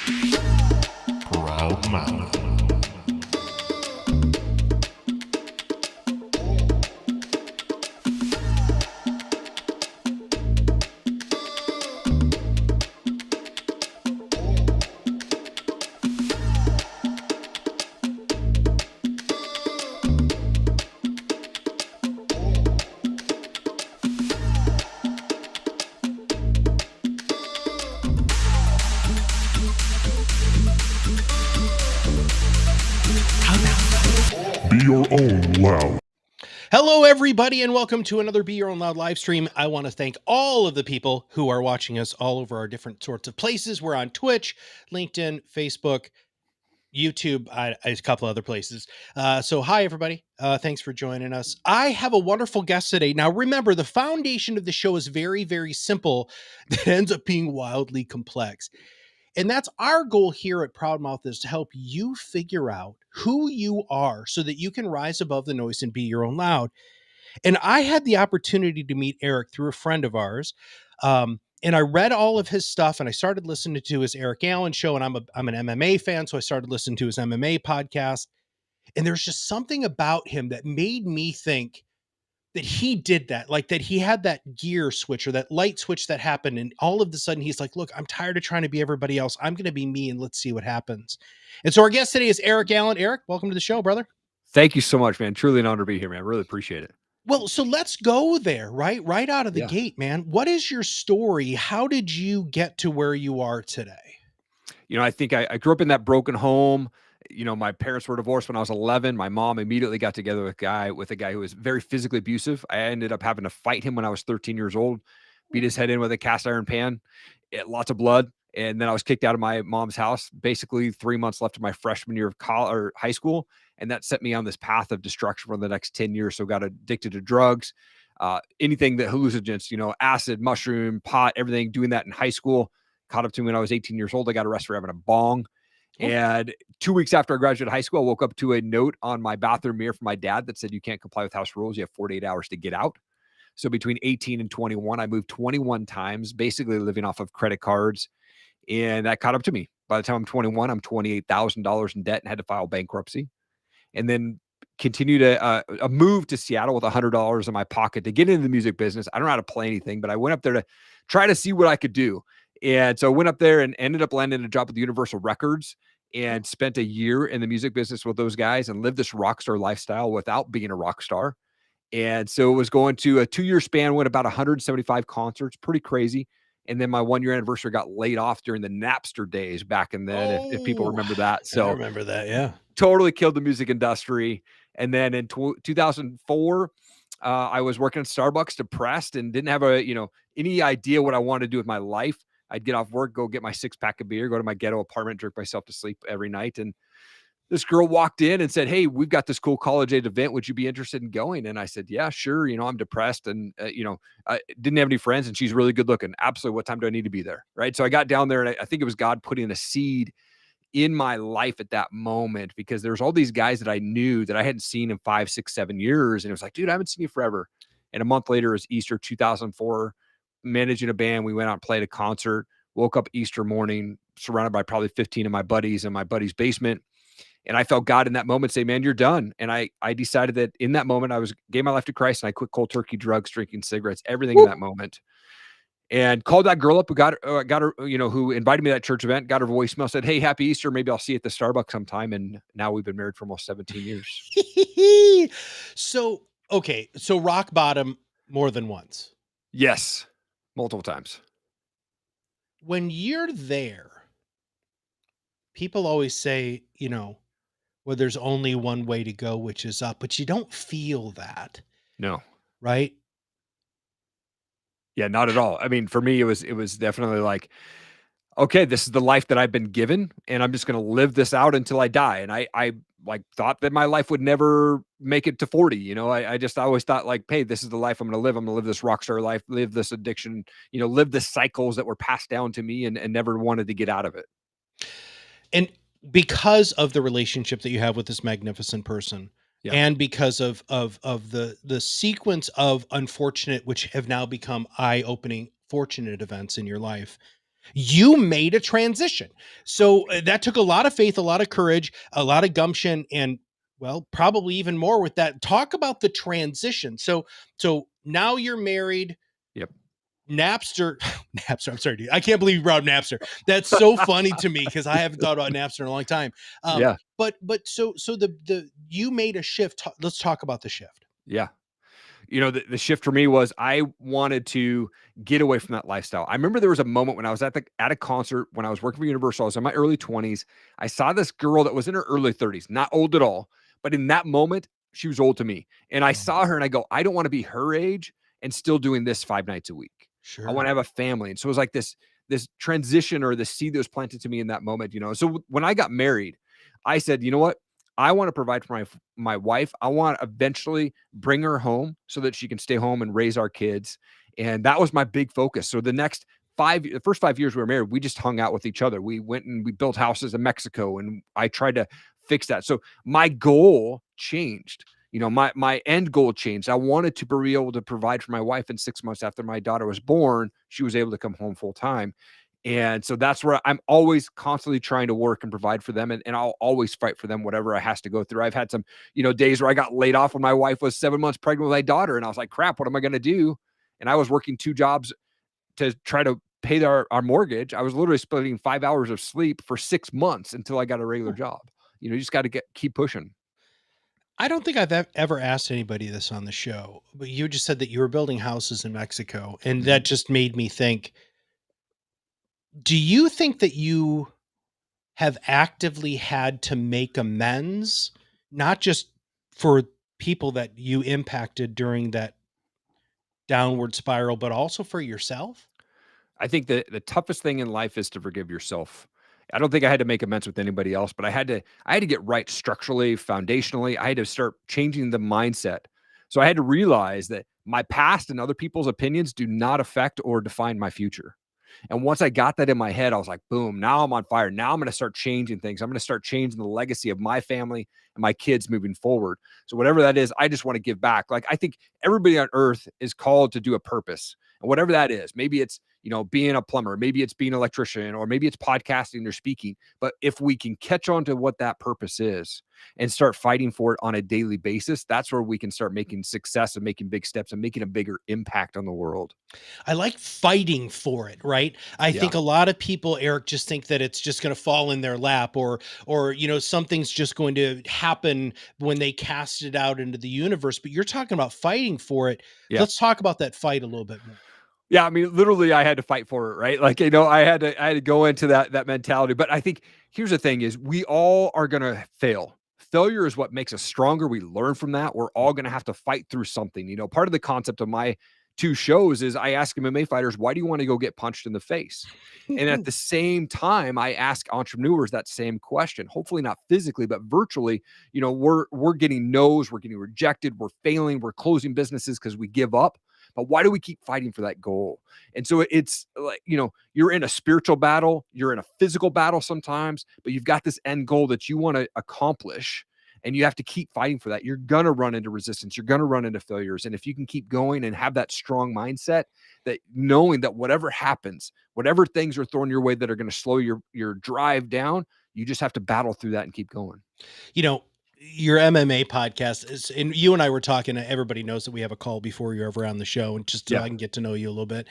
Proud Mouth. Be your own loud. Hello, everybody, and welcome to another Be Your Own Loud live stream. I want to thank all of the people who are watching us all over our different sorts of places. We're on Twitch, LinkedIn, Facebook, YouTube, a couple other places. So hi, everybody. Thanks for joining us. I have a wonderful guest today. Now, remember, the foundation of the show is very, very simple. That ends up being wildly complex. And that's our goal here at Proudmouth, is to help you figure out who you are so that you can rise above the noise and be your own loud. And I had the opportunity to meet Erik through a friend of ours. And I read all of his stuff and I started listening to his Erik Allen show. And I'm an MMA fan, so I started listening to his MMA podcast. And there's just something about him that made me think that he did that, like that he had that gear switch or that light switch that happened. And all of a sudden he's like, look, I'm tired of trying to be everybody else. I'm going to be me and let's see what happens. And so our guest today is Erik Allen. Erik, welcome to the show, brother. Thank you so much, man. Truly an honor to be here, man. I really appreciate it. Well, so let's go there, right out of the gate, man. What is your story? How did you get to where you are today? You know, I think I grew up in that broken home. You know, my parents were divorced when I was 11. My mom immediately got together with a guy who was very physically abusive. I ended up having to fight him when I was 13 years old, beat his head in with a cast iron pan, lots of blood. And then I was kicked out of my mom's house, basically 3 months left of my freshman year of college or high school. And that set me on this path of destruction for the next 10 years. So got addicted to drugs, anything that hallucinogens, you know, acid, mushroom, pot, everything, doing that in high school. Caught up to me when I was 18 years old. I got arrested for having a bong. And 2 weeks after I graduated high school, I woke up to a note on my bathroom mirror from my dad that said, you can't comply with house rules. You have 48 hours to get out. So between 18 and 21, I moved 21 times, basically living off of credit cards. And that caught up to me. By the time I'm 21, I'm $28,000 in debt and had to file bankruptcy. And then continued a move to Seattle with $100 in my pocket to get into the music business. I don't know how to play anything, but I went up there to try to see what I could do. And so I went up there and ended up landing a job with Universal Records and spent a year in the music business with those guys and lived this rock star lifestyle without being a rock star. And so it was going to a 2-year span, went about 175 concerts, pretty crazy. And then my 1-year anniversary got laid off during the Napster days back in then, if people remember that. So I remember that, yeah. Totally killed the music industry. And then in 2004, I was working at Starbucks, depressed, and didn't have any idea what I wanted to do with my life. I'd get off work, go get my 6-pack of beer, go to my ghetto apartment, drink myself to sleep every night. And this girl walked in and said, hey, we've got this cool college age event. Would you be interested in going? And I said, yeah, sure. You know, I'm depressed and, I didn't have any friends and she's really good looking. Absolutely. What time do I need to be there? Right. So I got down there and I think it was God putting a seed in my life at that moment, because there's all these guys that I knew that I hadn't seen in 5, 6, 7 years. And it was like, dude, I haven't seen you forever. And a month later is Easter 2004, managing a band. We went out and played a concert, woke up Easter morning, surrounded by probably 15 of my buddies in my buddy's basement. And I felt God in that moment say, man, you're done. And I decided that in that moment, gave my life to Christ and I quit cold turkey, drugs, drinking cigarettes, everything in that moment. And called that girl up who got her, who invited me to that church event, got her voicemail, said, hey, happy Easter. Maybe I'll see you at the Starbucks sometime. And now we've been married for almost 17 years. So rock bottom more than once. Yes. Multiple times. When you're there, people always say, well, there's only one way to go, which is up, but you don't feel that. No. Right? Yeah, not at all. I mean, for me, it was definitely like, okay, this is the life that I've been given and I'm just going to live this out until I die. And I thought that my life would never make it to 40. I always thought like, hey, this is the life I'm going to live. I'm going to live this rock star life, live this addiction, live the cycles that were passed down to me and never wanted to get out of it. And because of the relationship that you have with this magnificent person, yeah, and because of the sequence of unfortunate, which have now become eye-opening, fortunate events in your life, You made a transition. So that took a lot of faith, a lot of courage, a lot of gumption, and well, probably even more with that. Talk about the transition. So now you're married. Yep. Napster, Napster. I'm sorry, dude. I can't believe you brought up Napster. That's so funny to me because I haven't thought about Napster in a long time. Yeah. But the you made a shift. Let's talk about the shift. Yeah. The shift for me was I wanted to get away from that lifestyle. I remember there was a moment when I was at a concert when I was working for Universal. I was in my early 20s. I saw this girl that was in her early 30s, not old at all, but in that moment, she was old to me. And I Mhm. saw her and I go, I don't want to be her age and still doing this 5 nights a week. I want Sure. to have a family. And so it was like this transition or the seed that was planted to me in that moment. So when I got married, I said, you know what? I want to provide for my wife. I want to eventually bring her home so that she can stay home and raise our kids. And that was my big focus. So the first 5 years we were married, we just hung out with each other. We went and we built houses in Mexico and I tried to fix that. So my goal changed. My end goal changed. I wanted to be able to provide for my wife. And 6 months after my daughter was born, she was able to come home full time. And so that's where I'm always constantly trying to work and provide for them. And I'll always fight for them, whatever I has to go through. I've had some, days where I got laid off when my wife was 7 months pregnant with my daughter. And I was like, crap, what am I going to do? And I was working 2 jobs to try to pay our mortgage. I was literally splitting 5 hours of sleep for 6 months until I got a regular job. You just got to keep pushing. I don't think I've ever asked anybody this on the show, but you just said that you were building houses in Mexico, and Mhm. that just made me think. Do you think that you have actively had to make amends, not just for people that you impacted during that downward spiral, but also for yourself? I think the toughest thing in life is to forgive yourself. I don't think I had to make amends with anybody else, but I had to get right structurally, foundationally. I had to start changing the mindset. So I had to realize that my past and other people's opinions do not affect or define my future. And once I got that in my head, I was like, boom, now I'm on fire. Now I'm going to start changing things. I'm going to start changing the legacy of my family and my kids moving forward. So whatever that is, I just want to give back. Like I think everybody on earth is called to do a purpose. And whatever that is, maybe it's, being a plumber, maybe it's being an electrician, or maybe it's podcasting or speaking. But if we can catch on to what that purpose is and start fighting for it on a daily basis, that's where we can start making success and making big steps and making a bigger impact on the world. I like fighting for it, right? I Yeah. think a lot of people, Eric, just think that it's just going to fall in their lap, or something's just going to happen when they cast it out into the universe. But you're talking about fighting for it. Yeah. Let's talk about that fight a little bit more. Yeah, I mean, literally, I had to fight for it, right? Like, I had to go into that mentality. But I think here's the thing: is we all are gonna fail. Failure is what makes us stronger. We learn from that. We're all gonna have to fight through something. Part of the concept of my two shows is I ask MMA fighters, why do you want to go get punched in the face? And at the same time, I ask entrepreneurs that same question. Hopefully, not physically, but virtually. We're getting no's, we're getting rejected, we're failing, we're closing businesses because we give up. But why do we keep fighting for that goal? And so it's like, you're in a spiritual battle, you're in a physical battle sometimes, but you've got this end goal that you want to accomplish. And you have to keep fighting for that. You're going to run into resistance. You're going to run into failures. And if you can keep going and have that strong mindset, that knowing that whatever happens, whatever things are thrown your way that are going to slow your drive down, you just have to battle through that and keep going. you know, your MMA podcast is, and you and I were talking. Everybody knows that we have a call before you're ever on the show, and just so Yeah, I can get to know you a little bit.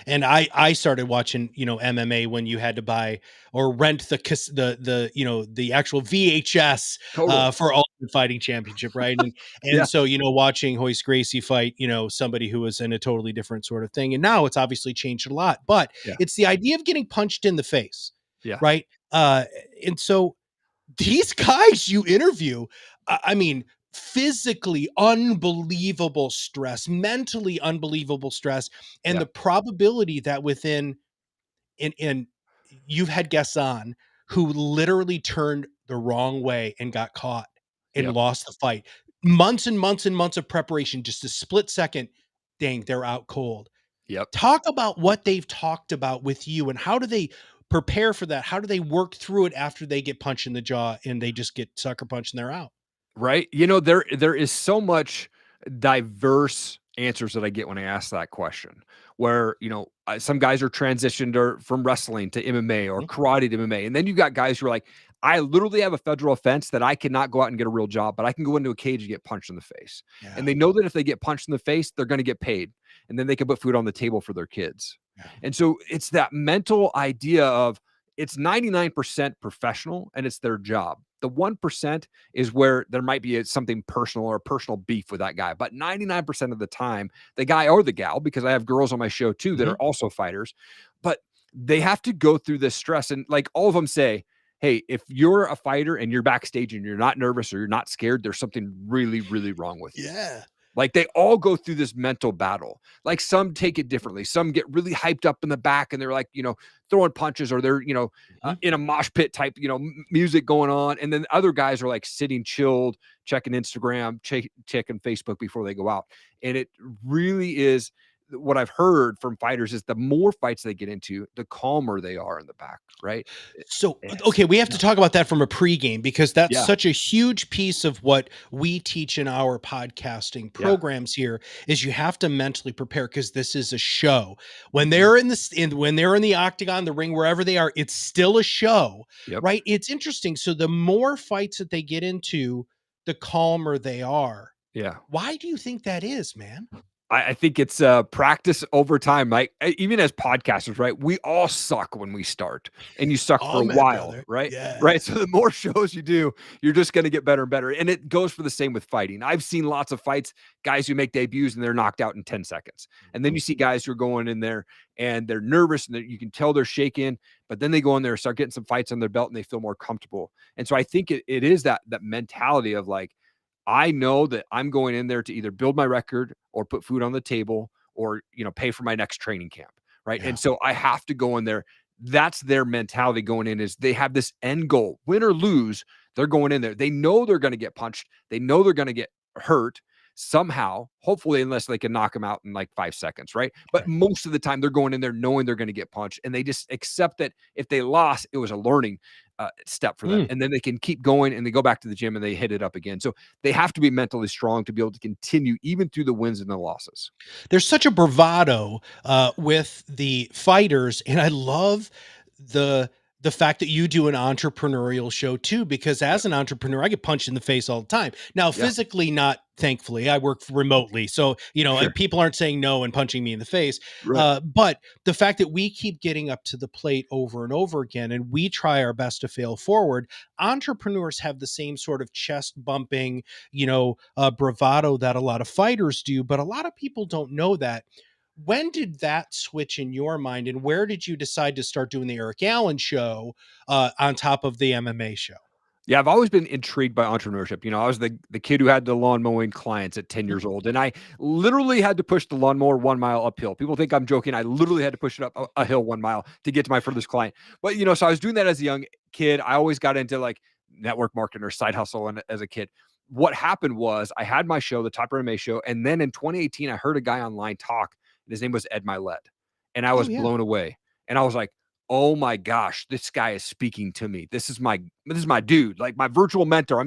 And I started watching MMA when you had to buy or rent the actual VHS totally. for Ultimate Fighting Championship, right? And Yeah, so watching Hoist Gracie fight somebody who was in a totally different sort of thing, and now it's obviously changed a lot. But yeah, it's the idea of getting punched in the face, yeah, right? And so these guys you interview, I mean, physically unbelievable stress, mentally unbelievable stress, and yeah, the probability that within and you've had guests on who literally turned the wrong way and got caught and yep, lost the fight. Months and months and months of preparation, just a split second, dang, they're out cold. yep. Talk about what they've talked about with you and how do they prepare for that? How do they work through it after they get punched in the jaw and they just get sucker punched and they're out? Right? There is so much diverse answers that I get when I ask that question, where, some guys are transitioned from wrestling to MMA or Mhm. karate to MMA. And then you got guys who are like, I literally have a federal offense that I cannot go out and get a real job, but I can go into a cage and get punched in the face. Yeah. And they know that if they get punched in the face, they're going to get paid, and then they can put food on the table for their kids. Yeah. And so it's that mental idea of it's 99% professional and it's their job. The 1% is where there might be something personal or a personal beef with that guy. But 99% of the time, the guy or the gal, because I have girls on my show too that Mhm. are also fighters, but they have to go through this stress. And like all of them say, hey, if you're a fighter and you're backstage and you're not nervous or you're not scared, there's something really, really wrong with you. Yeah. Like they all go through this mental battle. Like some take it differently. Some get really hyped up in the back and they're like, throwing punches, or they're, Mhm. in a mosh pit type, music going on. And then other guys are like sitting chilled, checking Instagram, checking Facebook before they go out. And it really is what I've heard from fighters is the more fights they get into, the calmer they are in the back. Right. So, Yes. okay, we have to Yeah. talk about that from a pregame because that's Yeah. such a huge piece of what we teach in our podcasting Yeah. programs here is you have to mentally prepare because this is a show. When Mhm. they're when they're in the octagon, the ring, wherever they are, it's still a show, Yep. right? It's interesting. So the more fights that they get into, the calmer they are. Yeah. Why do you think that is, man? I think it's practice over time. Like even as podcasters, right? We all suck when we start, and you suck for a Amen, while, brother. right? Yeah. Right. So the more shows you do, you're just going to get better and better. And it goes for the same with fighting. I've seen lots of fights, guys who make debuts and they're knocked out in 10 seconds, and then you see guys who are going in there and they're nervous and you can tell they're shaking, but then they go in there and start getting some fights on their belt and they feel more comfortable. And so I think it is that mentality of like, I know that I'm going in there to either build my record or put food on the table or, pay for my next training camp. Right. Yeah. And so I have to go in there. That's their mentality going in, is they have this end goal, win or lose. They're going in there. They know they're going to get punched. They know they're going to get hurt somehow, hopefully, unless they can knock them out in like 5 seconds. Right. But Right. most of the time they're going in there knowing they're going to get punched, and they just accept that if they lost, it was a learning step for them. Mm. And then they can keep going and they go back to the gym and they hit it up again. So they have to be mentally strong to be able to continue even through the wins and the losses. There's such a bravado with the fighters, and I love the fact that you do an entrepreneurial show too, because Yep. as an entrepreneur, I get punched in the face all the time. Now, Yeah. physically, not thankfully, I work remotely, so Sure. people aren't saying no and punching me in the face. Right. But the fact that we keep getting up to the plate over and over again, and we try our best to fail forward, entrepreneurs have the same sort of chest bumping, bravado that a lot of fighters do, but a lot of people don't know that. When did that switch in your mind, and where did you decide to start doing the Erik Allen show on top of the MMA show? Yeah, I've always been intrigued by entrepreneurship. I was the kid who had the lawn mowing clients at 10 Mhm. years old, and I literally had to push the lawnmower 1 mile uphill. People think I'm joking. I literally had to push it up a hill 1 mile to get to my furthest client. But so I was doing that as a young kid. I always got into like network marketing or side hustle as a kid. What happened was I had my show, the Top MMA show, and then in 2018 I heard a guy online talk, and his name was Ed Milet, and I Oh was yeah. blown away. And I was like, oh my gosh, this guy is speaking to me. This is my dude, like my virtual mentor.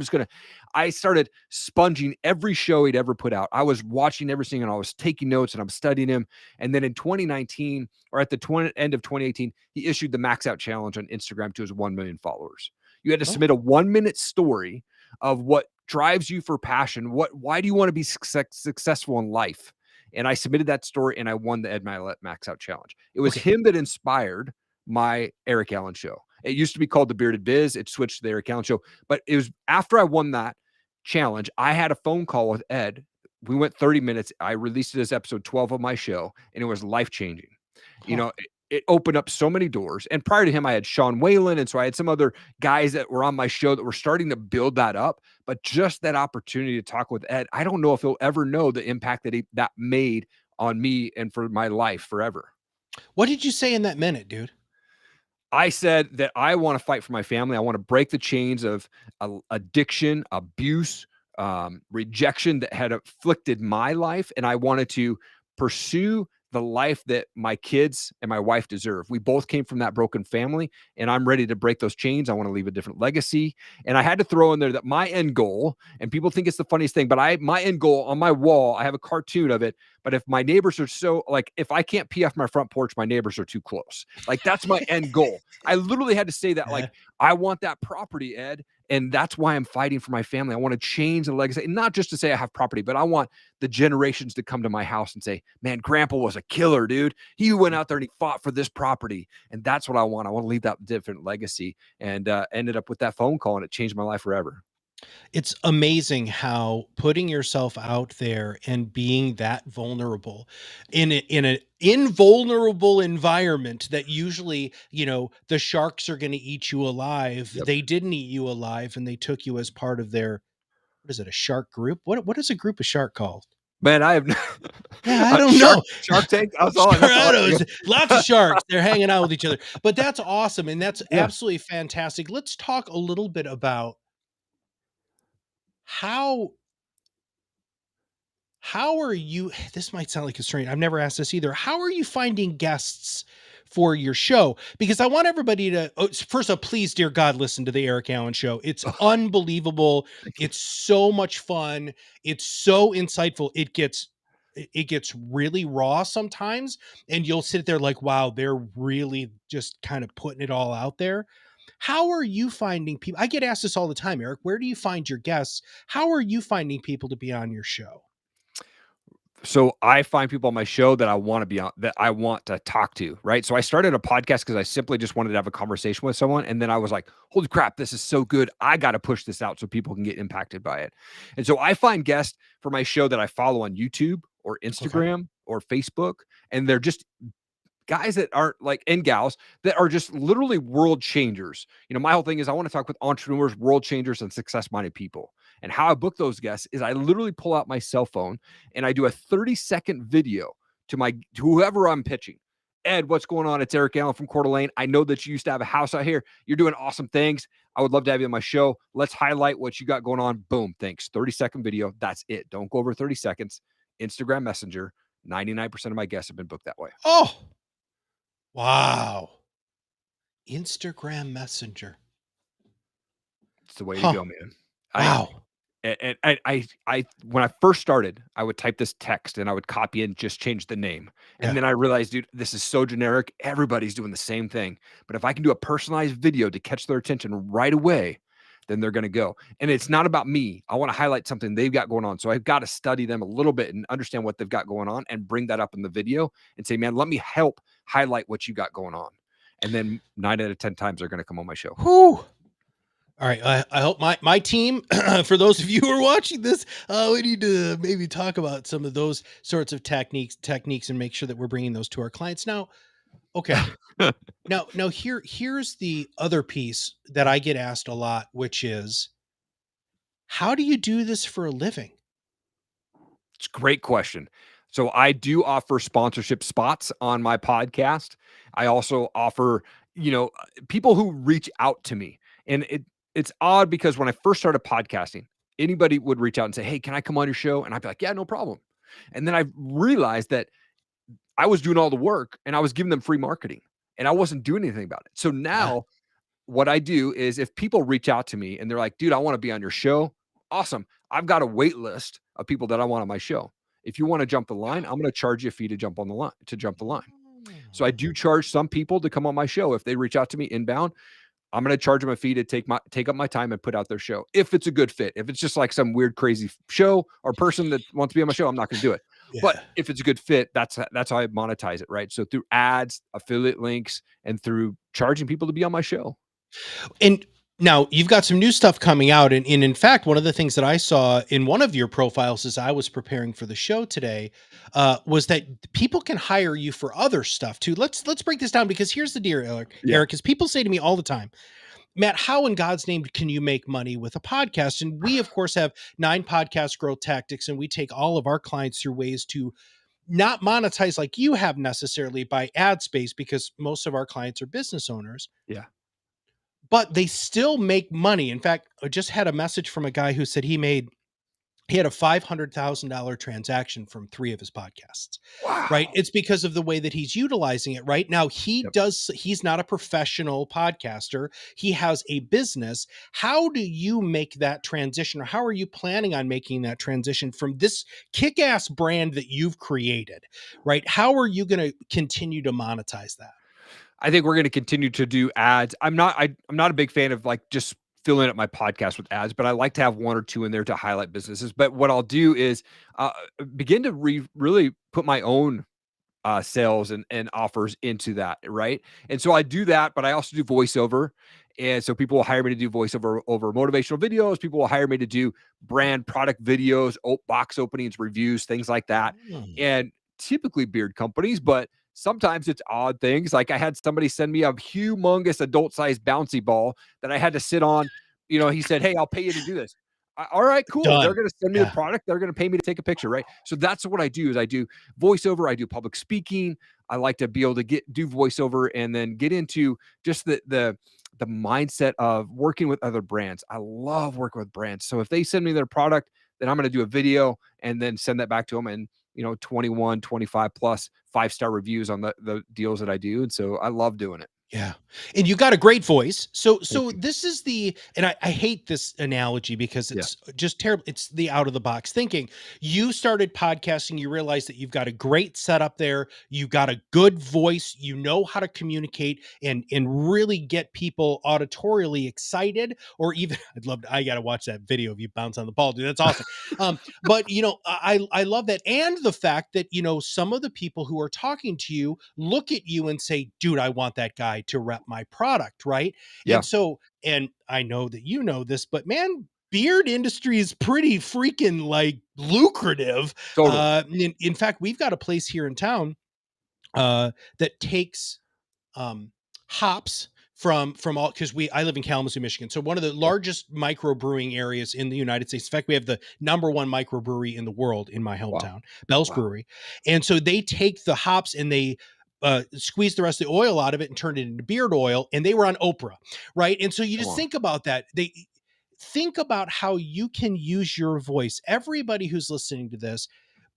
I started sponging every show he'd ever put out. I was watching everything and I was taking notes and I'm studying him. And then in 2019, or at the end of 2018, he issued the Max Out Challenge on Instagram to his 1 million followers. You had to Oh, submit a 1-minute story of what drives you for passion. Why do you want to be successful in life? And I submitted that story and I won the Ed Milet Max Out Challenge. It was okay. him that inspired my Erik Allen show. It used to be called the Bearded Biz. It switched to the Erik Allen show. But it was after I won that challenge, I had a phone call with Ed. We went 30 minutes. I released it as episode 12 of my show, and it was life-changing. Huh. It opened up so many doors. And prior to him, I had Sean Whalen. And so I had some other guys that were on my show that were starting to build that up. But just that opportunity to talk with Ed, I don't know if he'll ever know the impact that made on me and for my life forever. What did you say in that minute, dude? I said that I want to fight for my family. I want to break the chains of addiction, abuse, rejection that had afflicted my life. And I wanted to pursue the life that my kids and my wife deserve. We both came from that broken family, and I'm ready to break those chains. I want to leave a different legacy. And I had to throw in there that my end goal, and people think it's the funniest thing, but my end goal on my wall, I have a cartoon of it. But if my neighbors are so like, if I can't pee off my front porch, my neighbors are too close. Like, that's my end goal. I literally had to say that, like, I want that property, Ed. And that's why I'm fighting for my family. I want to change the legacy, and not just to say I have property, but I want the generations to come to my house and say, man, grandpa was a killer, dude. He went out there and he fought for this property. And that's what I want. I want to leave that different legacy, and ended up with that phone call, and it changed my life forever. It's amazing how putting yourself out there and being that vulnerable in an invulnerable environment that usually, the sharks are going to eat you alive. Yep. They didn't eat you alive, and they took you as part of their, what is it, a shark group? What is a group of shark called? Man, I have Yeah, I don't know. Shark Tank. That's all I know. Lots of sharks. They're hanging out with each other. But that's awesome. And that's Yeah. absolutely fantastic. Let's talk a little bit about how are you, this might sound like a strange, I've never asked this either. How are you finding guests for your show? Because I want everybody to, first off, please, dear God, listen to the Erik Allen Show. It's unbelievable. It's so much fun. It's so insightful. It gets really raw sometimes, and you'll sit there like, wow, they're really just kind of putting it all out there. How are you finding people? I get asked this all the time, Erik. Where do you find your guests? How are you finding people to be on your show? So I find people on my show that I want to be on, that I want to talk to, right? So I started a podcast because I simply just wanted to have a conversation with someone. And then I was like, holy crap, this is so good. I got to push this out so people can get impacted by it. And so I find guests for my show that I follow on YouTube or Instagram or Facebook. And they're just guys that aren't like, and gals that are just literally world changers. My whole thing is I want to talk with entrepreneurs, world changers, and success-minded people. And how I book those guests is I literally pull out my cell phone and I do a 30-second video to whoever I'm pitching. Ed, what's going on? It's Erik Allen from Coeur d'Alene. I know that you used to have a house out here. You're doing awesome things. I would love to have you on my show. Let's highlight what you got going on. Boom. Thanks. 30-second video. That's it. Don't go over 30 seconds. Instagram Messenger. 99% of my guests have been booked that way. Oh, wow. Instagram Messenger. It's the way to go, man. Wow. And I when I first started, I would type this text and I would copy and just change the name. And then I realized, dude, this is so generic. Everybody's doing the same thing. But if I can do a personalized video to catch their attention right away, then they're going to go. And it's not about me. I want to highlight something they've got going on. So I've got to study them a little bit and understand what they've got going on and bring that up in the video and say, man, let me help highlight what you got going on. And then 9 out of 10 times they're going to come on my show. Whew. All right. I hope my team, for those of you who are watching this, we need to maybe talk about some of those sorts of techniques and make sure that we're bringing those to our clients. Now, okay. now here's the other piece that I get asked a lot, which is, how do you do this for a living? It's a great question. So I do offer sponsorship spots on my podcast. I also offer, people who reach out to me. And it's odd because when I first started podcasting, anybody would reach out and say, hey, can I come on your show? And I'd be like, yeah, no problem. And then I realized that I was doing all the work and I was giving them free marketing and I wasn't doing anything about it. So now what I do is if people reach out to me and they're like, dude, I want to be on your show. Awesome. I've got a wait list of people that I want on my show. If you want to jump the line, I'm going to charge you a fee to jump the line. So I do charge some people to come on my show. If they reach out to me inbound, I'm going to charge them a fee to take up my time and put out their show. If it's a good fit, if it's just like some weird, crazy show or person that wants to be on my show, I'm not going to do it. Yeah. But if it's a good fit, that's how I monetize it, right? So through ads, affiliate links, and through charging people to be on my show. And now you've got some new stuff coming out. And in fact, one of the things that I saw in one of your profiles as I was preparing for the show today was that people can hire you for other stuff too. Let's break this down, because here's the deal, Erik, because people say to me all the time, Matt, how in God's name can you make money with a podcast? And we, of course, have 9 podcast growth tactics, and we take all of our clients through ways to not monetize like you have necessarily by ad space, because most of our clients are business owners. Yeah. But they still make money. In fact, I just had a message from a guy who said he made he had a $500,000 transaction from 3 of his podcasts, right? Wow. It's because of the way that he's utilizing it. Right now, Yep. he's not a professional podcaster. He has a business. How do you make that transition, or how are you planning on making that transition from this kick-ass brand that you've created, right? How are you going to continue to monetize that? I think we're going to continue to do ads. I'm not a big fan of like just filling up my podcast with ads, but I like to have one or two in there to highlight businesses. But what I'll do is uh, begin to really put my own sales and offers into that, right? And so I do that, but I also do voiceover. And so people will hire me to do voiceover over motivational videos. People will hire me to do brand product videos, box openings, reviews, things like that. Mm. And typically beard companies, but sometimes it's odd things. Like I had somebody send me a humongous adult sized bouncy ball that I had to sit on. You know, he said, "Hey, I'll pay you to do this." All right, cool. They're Done. going to send me the Yeah. product. They're going to pay me to take a picture, right? So that's what I do. Is I do voiceover. I do public speaking. I like to be able to do voiceover and then get into just the mindset of working with other brands. I love working with brands. So if they send me their product, then I'm going to do a video and then send that back to them. And 21, 25 plus 5-star reviews on the deals that I do. And so I love doing it. Yeah. And you got a great voice. So Thank so you. this is and I hate this analogy because Yeah. it's just terrible. It's the out of the box thinking. You started podcasting, you realize that you've got a great setup there, you got a good voice, you know how to communicate and really get people auditorially excited, or even I gotta watch that video of you bounce on the ball, dude. That's awesome. But I love that. And the fact that some of the people who are talking to you look at you and say, dude, I want that guy to rep my product, right? Yeah. And so, and I know that you know this, but man, beard industry is pretty freaking like lucrative. Totally. In fact, we've got a place here in town that takes hops from all, because I live in Kalamazoo, Michigan. So one of the Yeah. largest microbrewing areas in the United States. In fact, we have the #1 microbrewery in the world in my Wow. hometown, Bell's Wow. Brewery. And so they take the hops and they squeeze the rest of the oil out of it and turn it into beard oil. And they were on Oprah, right? And so you Come just on. think about that. Think about how you can use your voice. Everybody who's listening to this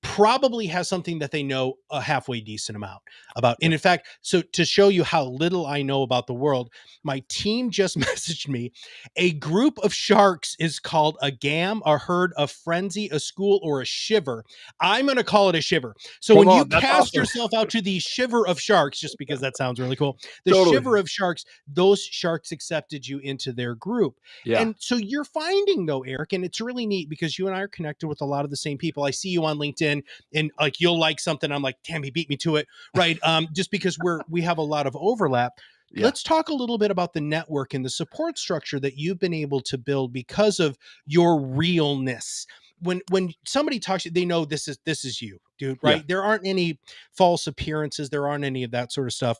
probably has something that they know a halfway decent amount about. Yeah. And in fact, so to show you how little I know about the world, my team just messaged me. A group of sharks is called a gam, a herd, a frenzy, a school, or a shiver. I'm going to call it a shiver. So Come when you on. That's cast awesome. yourself out to the shiver of sharks, just because that sounds really cool, the Totally. shiver of sharks, those sharks accepted you into their group. Yeah. And so you're finding though, Eric, and it's really neat because you and I are connected with a lot of the same people. I see you on LinkedIn and like you'll like something, I'm like, damn, he beat me to it, right? Just because we have a lot of overlap. Yeah. Let's talk a little bit about the network and the support structure that you've been able to build because of your realness. When somebody talks to you, they know this is you, dude, Yeah. right? There aren't any false appearances, there aren't any of that sort of stuff.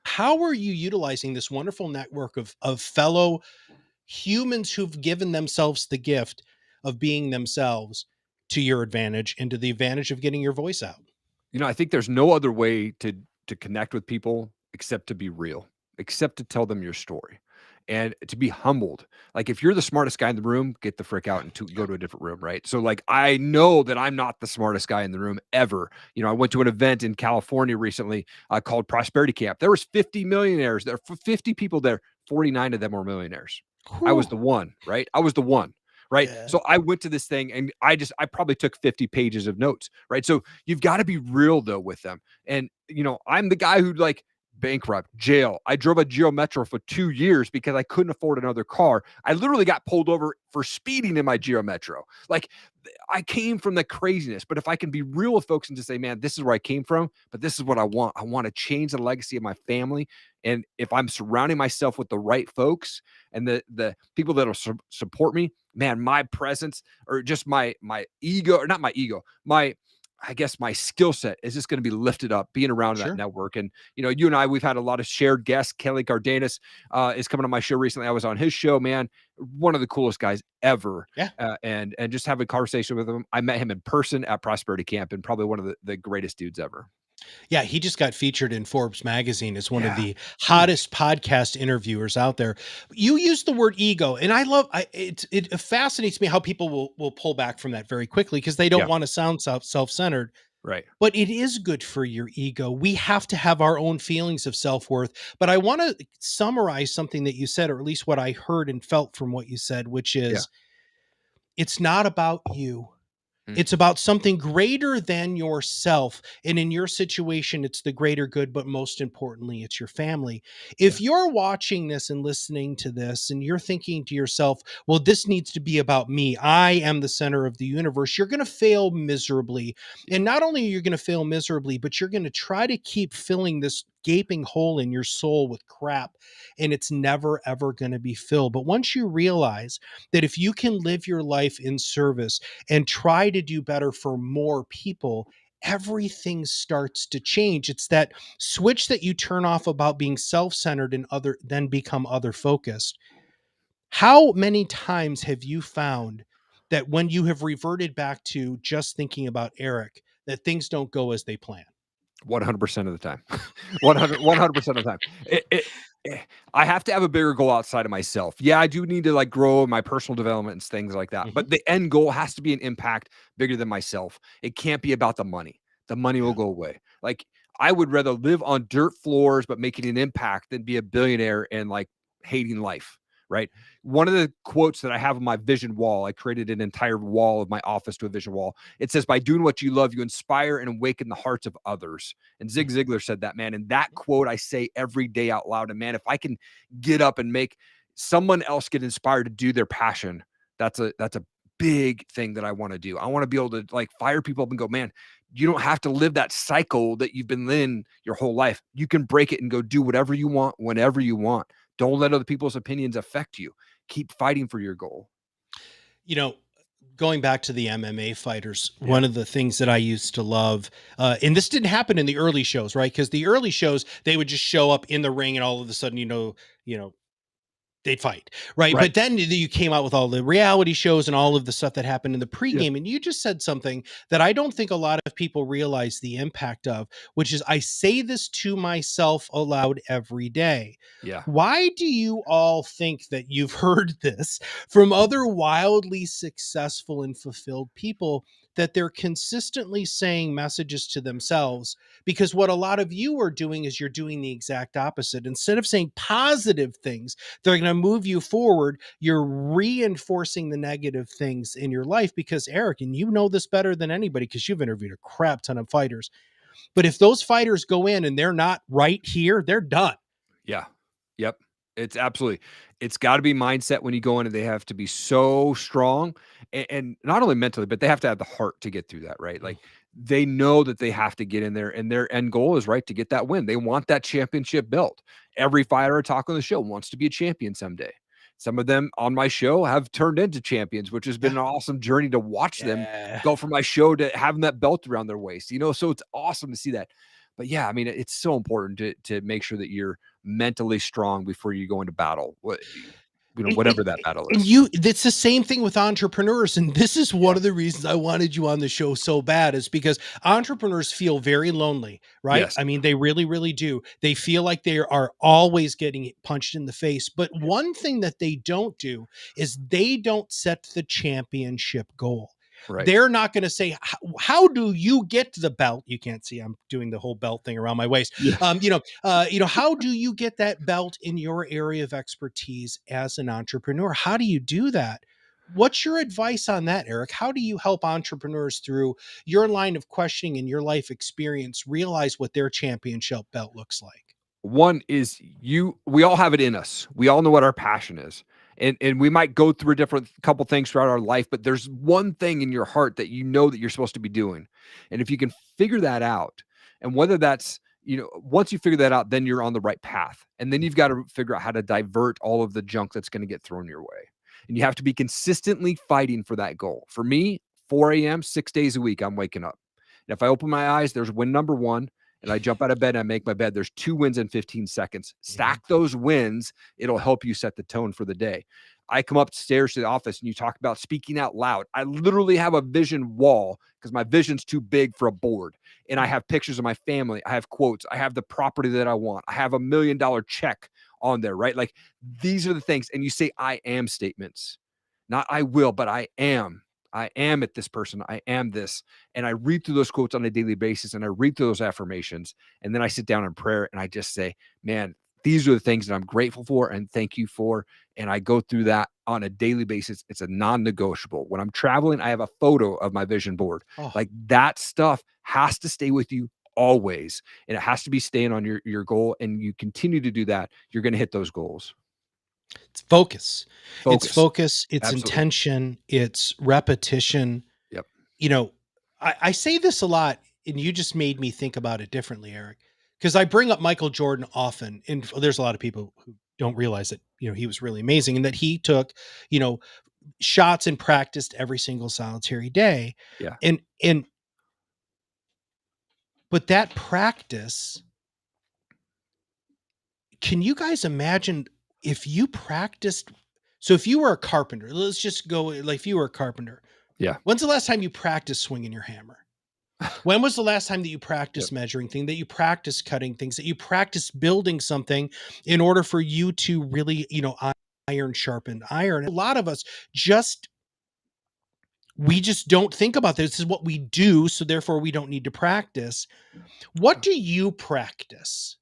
How are you utilizing this wonderful network of fellow humans who've given themselves the gift of being themselves to your advantage and to the advantage of getting your voice out? I think there's no other way to connect with people except to be real, except to tell them your story and to be humbled. Like if you're the smartest guy in the room, get the frick out and go to a different room, right? So like I know that I'm not the smartest guy in the room ever. I went to an event in California recently called Prosperity Camp. There was 50 millionaires there, 50 people there. 49 of them were millionaires. I was Whew. the one, right? I was the one. Right. Yeah. So I went to this thing and I probably took 50 pages of notes. Right. So you've got to be real though with them. And, I'm the guy who like bankrupt, jail. I drove a Geo Metro for 2 years because I couldn't afford another car. I literally got pulled over for speeding in my Geo Metro. Like I came from the craziness, but if I can be real with folks and just say, man, this is where I came from, but this is what I want. I want to change the legacy of my family. And if I'm surrounding myself with the right folks and the people that'll support me, man, my presence or just my ego, or not my ego, I guess my skill set is just going to be lifted up being around that Sure. network. And, you and I, we've had a lot of shared guests. Kelly Cardenas is coming on my show recently. I was on his show, man, one of the coolest guys ever. Yeah. And just have a conversation with him. I met him in person at Prosperity Camp and probably one of the greatest dudes ever. Yeah, he just got featured in Forbes magazine as one of Yeah. the Huge. hottest podcast interviewers out there. You use the word ego, and I love it fascinates me how people will pull back from that very quickly because they don't Yeah. want to sound self-centered. Right. But it is good for your ego. We have to have our own feelings of self-worth. But I want to summarize something that you said, or at least what I heard and felt from what you said, which Yeah. is it's not about you. It's Mhm. about something greater than yourself. And in your situation, it's the greater good, but most importantly, it's your family. Yeah. If you're watching this and listening to this and you're thinking to yourself, well, this needs to be about me, I am the center of the universe, you're going to fail miserably. And not only are you going to fail miserably, but you're going to try to keep filling this gaping hole in your soul with crap. And it's never, ever going to be filled. But once you realize that if you can live your life in service, and try to do better for more people, everything starts to change. It's that switch that you turn off about being self-centered and other then become other focused. How many times have you found that when you have reverted back to just thinking about Erik, that things don't go as they plan? 100% of the time. 100% of the time. Eh, I have to have a bigger goal outside of myself. Yeah, I do need to like grow my personal development and things like that. Mhm. But the end goal has to be an impact bigger than myself. It can't be about the money. The money will Yeah. go away. Like I would rather live on dirt floors but making an impact than be a billionaire and like hating life. Right. One of the quotes that I have on my vision wall, I created an entire wall of my office to a vision wall. It says, by doing what you love, you inspire and awaken the hearts of others. And Zig Mhm. Ziglar said that, man. And that quote I say every day out loud. And man, if I can get up and make someone else get inspired to do their passion, that's a big thing that I want to do. I want to be able to like fire people up and go, man, you don't have to live that cycle that you've been in your whole life. You can break it and go do whatever you want, whenever you want. Don't let other people's opinions affect you. Keep fighting for your goal. You know, going back to the MMA fighters, Yeah. one of the things that I used to love, and this didn't happen in the early shows, right? Because the early shows, they would just show up in the ring, and all of a sudden, they'd fight, right? Right. But then you came out with all the reality shows and all of the stuff that happened in the Yeah. pregame, and you just said something that I don't think a lot of people realize the impact of, which is I say this to myself aloud every day. Yeah. Why do you all think that you've heard this from other wildly successful and fulfilled people, that they're consistently saying messages to themselves? Because what a lot of you are doing is you're doing the exact opposite. Instead of saying positive things, they're going to move you forward. You're reinforcing the negative things in your life because, Erik, and you know this better than anybody because you've interviewed a crap ton of fighters. But if those fighters go in and they're not right here, they're done. Yeah. Yep. It's absolutely. It's got to be mindset when you go in, and they have to be so strong and not only mentally, but they have to have the heart to get through that, right? Like they know that they have to get in there, and their end goal is right to get that win. They want that championship belt. Every fighter I talk on the show wants to be a champion someday. Some of them on my show have turned into champions, which has been Yeah. an awesome journey to watch them Yeah. go from my show to having that belt around their waist, so it's awesome to see that. But yeah, I mean, it's so important to make sure that you're mentally strong before you go into battle. And, Whatever that battle and is. you, it's the same thing with entrepreneurs. And this is Yeah. one of the reasons I wanted you on the show so bad, is because entrepreneurs feel very lonely, right? Yes. I mean, they really, really do. They feel like they are always getting punched in the face. But one thing that they don't do is they don't set the championship goal. Right. They're not going to say, how do you get the belt? You can't see I'm doing the whole belt thing around my waist. Yeah. How do you get that belt in your area of expertise as an entrepreneur? How do you do that? What's your advice on that, Erik? How do you help entrepreneurs through your line of questioning and your life experience realize what their championship belt looks like? One is we all have it in us. We all know what our passion is. And we might go through a different couple things throughout our life, but there's one thing in your heart that you know that you're supposed to be doing. And if you can figure that out, and whether that's, once you figure that out, then you're on the right path. And then you've got to figure out how to divert all of the junk that's going to get thrown your way. And you have to be consistently fighting for that goal. For me, 4 a.m., 6 days a week, I'm waking up. And if I open my eyes, there's win number one. And I jump out of bed and I make my bed. There's 2 wins in 15 seconds. Stack those wins. It'll help you set the tone for the day. I come upstairs to the office and you talk about speaking out loud. I literally have a vision wall because my vision's too big for a board. And I have pictures of my family. I have quotes. I have the property that I want. I have $1 million check on there, right? Like these are the things. And you say, I am statements, not I will, but I am. I am at this person. I am this. And I read through those quotes on a daily basis and I read through those affirmations. And then I sit down in prayer and I just say, man, these are the things that I'm grateful for and thank you for. And I go through that on a daily basis. It's a non-negotiable. When I'm traveling, I have a photo of my vision board. Oh, Like that stuff has to stay with you always. And it has to be staying on your goal. And you continue to do that, you're going to hit those goals. it's focus. It's Focus. focus. It's Absolutely. intention. It's repetition. Yep. You know, I say this a lot, and you just made me think about it differently, Eric, because I bring up Michael Jordan often, and there's a lot of people who don't realize that, he was really amazing and that he took, shots and practiced every single solitary day. Yeah. And but that practice, can you guys imagine if you practiced? So if you were a carpenter, let's just go like if you were a carpenter, Yeah. when's the last time you practiced swinging your hammer? When was the last time that you practiced Yep. measuring things, that you practiced cutting things, that you practiced building something in order for you to really, iron sharpened iron? A lot of us we just don't think about this. This is what we do. So therefore we don't need to practice. What do you practice?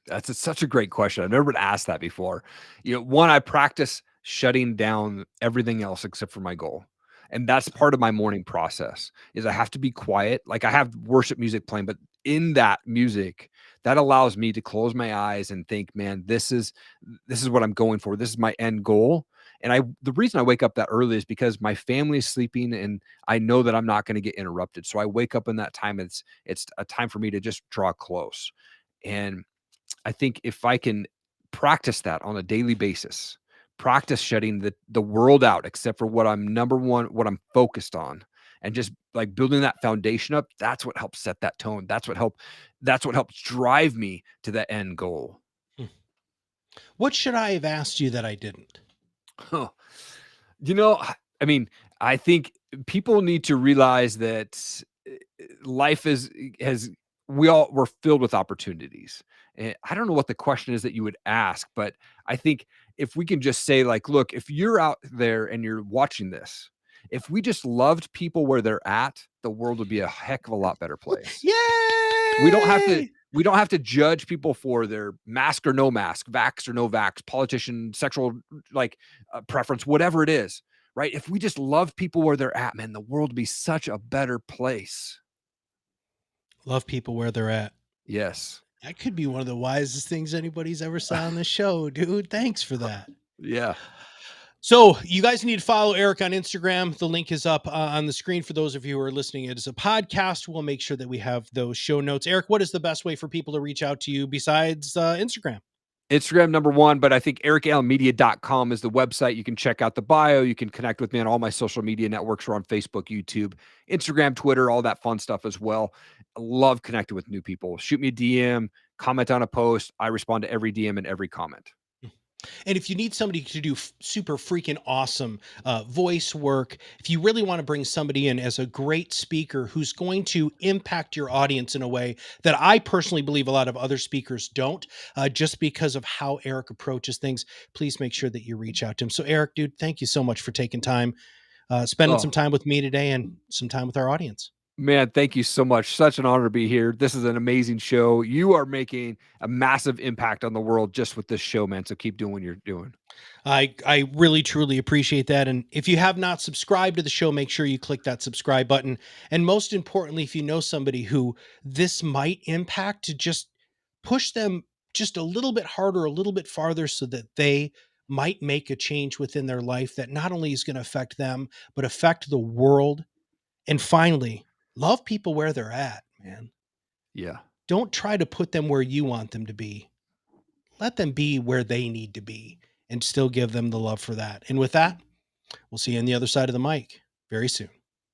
That's such a great question. I've never been asked that before. One, I practice shutting down everything else except for my goal. And that's part of my morning process is I have to be quiet. Like I have worship music playing, but in that music, that allows me to close my eyes and think, man, this is what I'm going for. This is my end goal. And the reason I wake up that early is because my family is sleeping and I know that I'm not going to get interrupted. So I wake up in that time. It's a time for me to just draw close. And I think if I can practice that on a daily basis, practice shutting the world out except for what I'm what I'm focused on, and just like building that foundation up, that's what helps set that tone. That's what helps drive me to the end goal. What should I have asked you that I didn't? Huh. I mean, I think people need to realize that life we're filled with opportunities. And I don't know what the question is that you would ask, but I think if we can just say like, look, if you're out there and you're watching this, if we just loved people where they're at, the world would be a heck of a lot better place. Yay! We don't have to judge people for their mask or no mask, vax or no vax, politician, sexual preference, whatever it is, right? If we just love people where they're at, man, the world would be such a better place. Love people where they're at. Yes. That could be one of the wisest things anybody's ever said on the show, dude. Thanks for that. Yeah. So you guys need to follow Erik on Instagram. The link is up on the screen for those of you who are listening. It is a podcast. We'll make sure that we have those show notes. Erik, what is the best way for people to reach out to you besides Instagram? Instagram number one, but I think erikallenmedia.com is the website. You can check out the bio. You can connect with me on all my social media networks. We're on Facebook, YouTube, Instagram, Twitter, all that fun stuff as well. I love connecting with new people. Shoot me a DM, comment on a post. I respond to every DM and every comment. And if you need somebody to do super freaking awesome voice work, if you really want to bring somebody in as a great speaker who's going to impact your audience in a way that I personally believe a lot of other speakers don't, just because of how Erik approaches things, please make sure that you reach out to him. So Erik, dude, thank you so much for taking time, spending some time with me today and some time with our audience. Man, thank you so much. Such an honor to be here. This is an amazing show. You are making a massive impact on the world just with this show, man. So keep doing what you're doing. I really, truly appreciate that. And if you have not subscribed to the show, make sure you click that subscribe button. And most importantly, if you know somebody who this might impact, to just push them just a little bit harder, a little bit farther, so that they might make a change within their life that not only is going to affect them, but affect the world. And finally, love people where they're at, man. Yeah. Don't try to put them where you want them to be. Let them be where they need to be and still give them the love for that. And with that, we'll see you on the other side of the mic very soon.